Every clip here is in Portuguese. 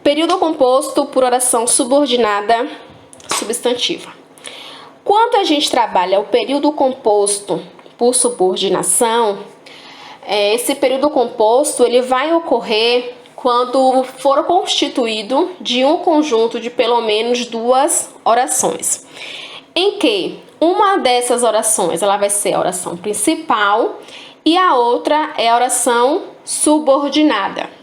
Período composto por oração subordinada substantiva. Quando a gente trabalha o período composto por subordinação, esse período composto ele vai ocorrer quando for constituído de um conjunto de pelo menos duas orações, em que uma dessas orações ela vai ser a oração principal e a outra é a oração subordinada,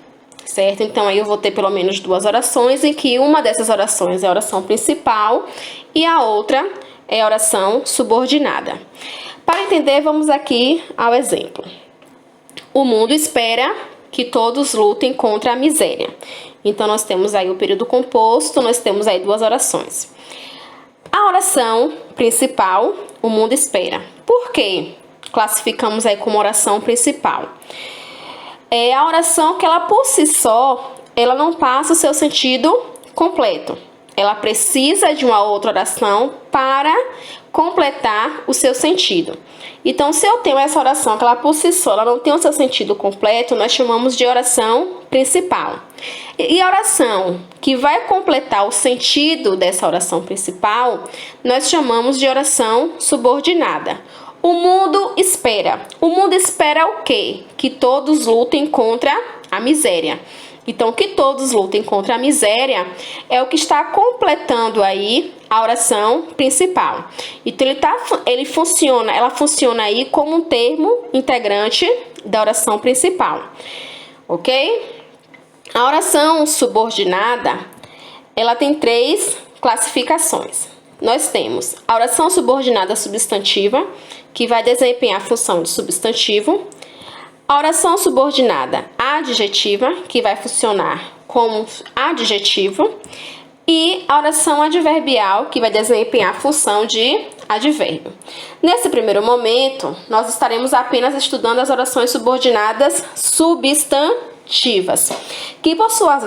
certo? Então aí eu vou ter pelo menos duas orações em que uma dessas orações é a oração principal e a outra é a oração subordinada. Para entender, vamos aqui ao exemplo. O mundo espera que todos lutem contra a miséria. Então nós temos aí o período composto, nós temos aí duas orações. A oração principal, o mundo espera. Por quê? Classificamos aí como oração principal. É a oração que ela por si só, ela não passa o seu sentido completo. Ela precisa de uma outra oração para completar o seu sentido. Então, se eu tenho essa oração que ela por si só ela não tem o seu sentido completo, nós chamamos de oração principal. E a oração que vai completar o sentido dessa oração principal, nós chamamos de oração subordinada. O mundo espera. O mundo espera o quê? Que todos lutem contra a miséria. Então, que todos lutem contra a miséria é o que está completando aí a oração principal. Então, ela funciona aí como um termo integrante da oração principal, ok? A oração subordinada, ela tem três classificações. Nós temos a oração subordinada substantiva, que vai desempenhar a função de substantivo. A oração subordinada adjetiva, que vai funcionar como adjetivo, e a oração adverbial, que vai desempenhar a função de advérbio. Nesse primeiro momento, nós estaremos apenas estudando as orações subordinadas substantivas, que por sua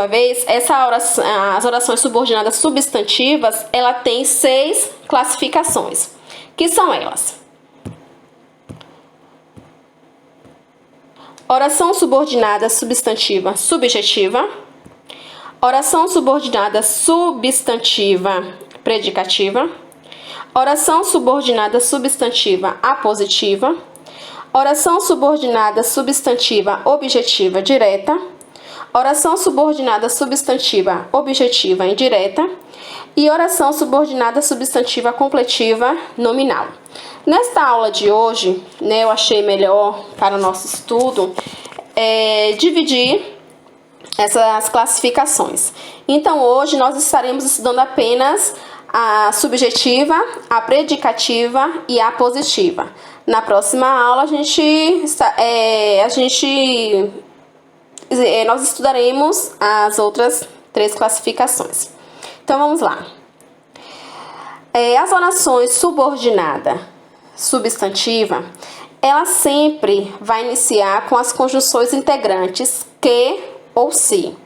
vez, as orações subordinadas substantivas, ela tem 6 classificações, que são elas: oração subordinada substantiva subjetiva, oração subordinada substantiva predicativa, oração subordinada substantiva apositiva, oração subordinada substantiva objetiva direta, oração subordinada substantiva objetiva indireta e oração subordinada substantiva completiva nominal. Nesta aula de hoje, eu achei melhor para o nosso estudo dividir essas classificações. Então, hoje nós estaremos estudando apenas a subjetiva, a predicativa e a positiva. Na próxima aula, nós estudaremos as outras 3 classificações. Então, vamos lá. As orações subordinada substantiva, ela sempre vai iniciar com as conjunções integrantes que ou se.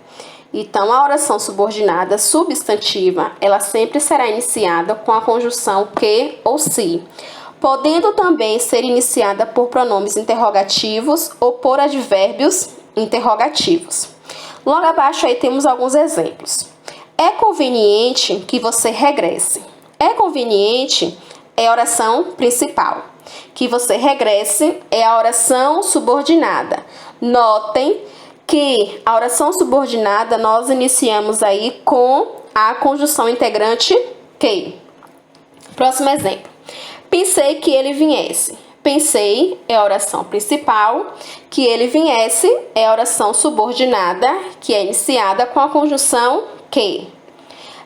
Então, a oração subordinada substantiva, ela sempre será iniciada com a conjunção que ou se, podendo também ser iniciada por pronomes interrogativos ou por advérbios interrogativos. Logo abaixo aí temos alguns exemplos. É conveniente que você regresse. É conveniente é a oração principal. Que você regresse é a oração subordinada. Notem que a oração subordinada nós iniciamos aí com a conjunção integrante que. Próximo exemplo. Pensei que ele viesse. Pensei é a oração principal, que ele viesse é a oração subordinada, que é iniciada com a conjunção que.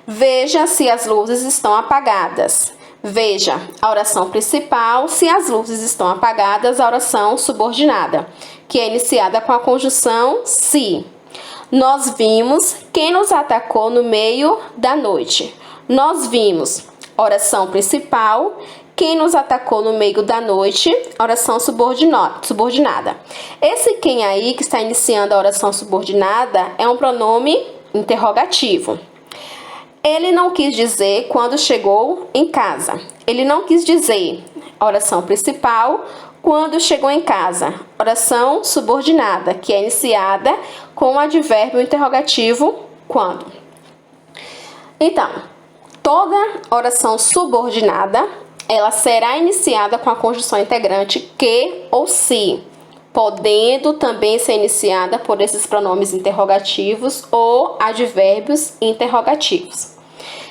Veja se as luzes estão apagadas. Veja a oração principal, se as luzes estão apagadas, a oração subordinada, que é iniciada com a conjunção se. Nós vimos quem nos atacou no meio da noite. Nós vimos, oração principal, quem nos atacou no meio da noite, oração subordinada. Esse quem aí que está iniciando a oração subordinada é um pronome interrogativo. Ele não quis dizer quando chegou em casa. Ele não quis dizer, a oração principal, quando chegou em casa. Oração subordinada, que é iniciada com o advérbio interrogativo quando. Então, toda oração subordinada, ela será iniciada com a conjunção integrante que ou se, podendo também ser iniciada por esses pronomes interrogativos ou advérbios interrogativos.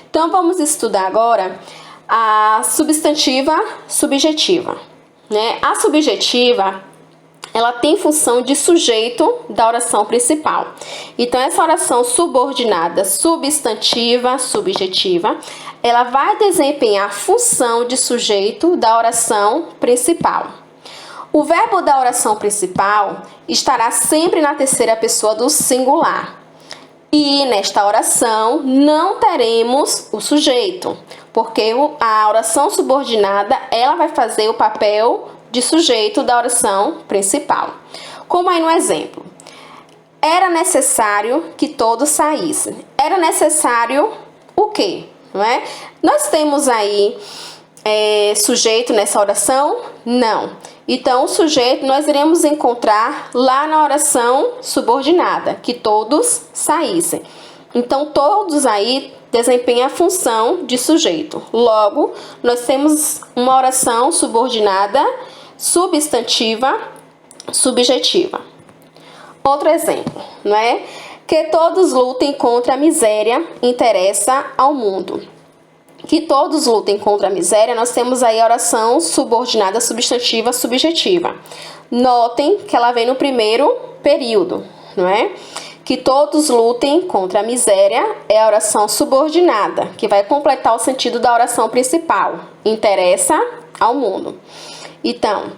Então, vamos estudar agora a substantiva subjetiva, né? A subjetiva, ela tem função de sujeito da oração principal. Então, essa oração subordinada substantiva subjetiva, ela vai desempenhar a função de sujeito da oração principal. O verbo da oração principal estará sempre na terceira pessoa do singular. E nesta oração não teremos o sujeito, porque a oração subordinada, ela vai fazer o papel de sujeito da oração principal. Como aí no exemplo. Era necessário que todos saíssem. Era necessário o quê? Não é? Nós temos aí sujeito nessa oração? Não. Então, o sujeito nós iremos encontrar lá na oração subordinada, que todos saíssem. Então, todos aí desempenham a função de sujeito. Logo, nós temos uma oração subordinada substantiva subjetiva. Outro exemplo, não é? Que todos lutem contra a miséria interessa ao mundo. Que todos lutem contra a miséria, nós temos aí a oração subordinada substantiva subjetiva. Notem que ela vem no primeiro período, não é? Que todos lutem contra a miséria é a oração subordinada, que vai completar o sentido da oração principal. Interessa ao mundo. Então,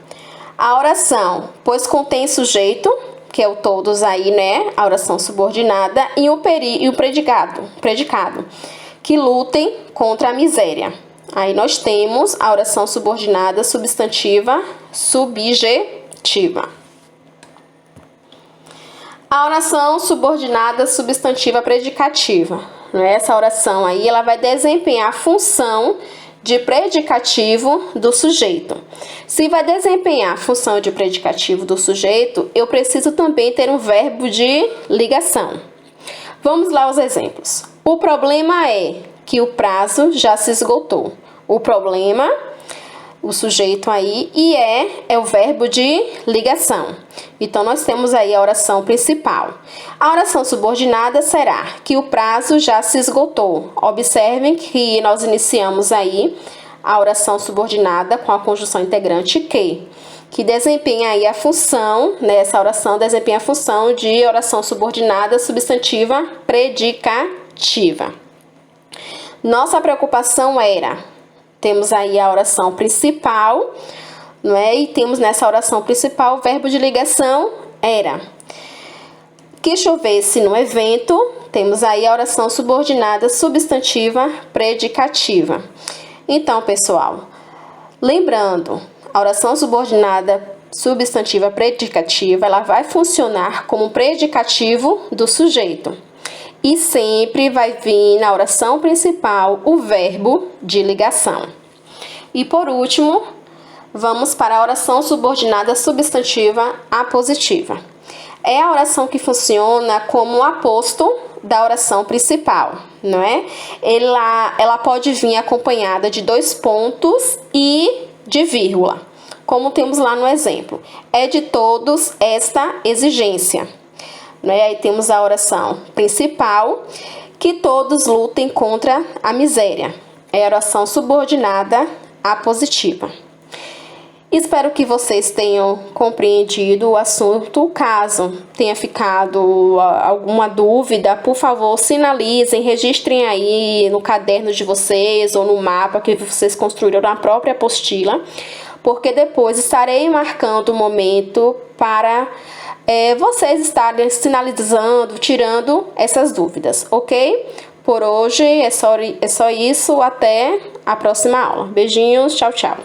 a oração, pois contém sujeito, que é o todos aí, né? A oração subordinada, e o predicado, que lutem contra a miséria. Aí nós temos a oração subordinada substantiva subjetiva. A oração subordinada substantiva predicativa. Essa oração aí, ela vai desempenhar a função de predicativo do sujeito. Se vai desempenhar a função de predicativo do sujeito, eu preciso também ter um verbo de ligação. Vamos lá aos exemplos. O problema é que o prazo já se esgotou. O problema, o sujeito aí, e é o verbo de ligação. Então, nós temos aí a oração principal. A oração subordinada será que o prazo já se esgotou. Observem que nós iniciamos aí a oração subordinada com a conjunção integrante que desempenha aí a função, né? Essa oração desempenha a função de oração subordinada substantiva predicativa. Nossa preocupação temos aí a oração principal, não é? E temos nessa oração principal o verbo de ligação era. Que chovesse no evento, temos aí a oração subordinada substantiva predicativa. Então, pessoal, lembrando, a oração subordinada substantiva predicativa, ela vai funcionar como predicativo do sujeito. E sempre vai vir na oração principal o verbo de ligação. E por último, vamos para a oração subordinada substantiva apositiva. É a oração que funciona como um aposto da oração principal, não é? Ela pode vir acompanhada de 2 pontos e de vírgula, como temos lá no exemplo. É de todos esta exigência. Né? Aí temos a oração principal, que todos lutem contra a miséria. É a oração subordinada apositiva. Espero que vocês tenham compreendido o assunto. Caso tenha ficado alguma dúvida, por favor, sinalizem, registrem aí no caderno de vocês ou no mapa que vocês construíram na própria apostila, porque depois estarei marcando o momento para vocês estarem sinalizando, tirando essas dúvidas, ok? Por hoje é só isso, até a próxima aula. Beijinhos, tchau, tchau.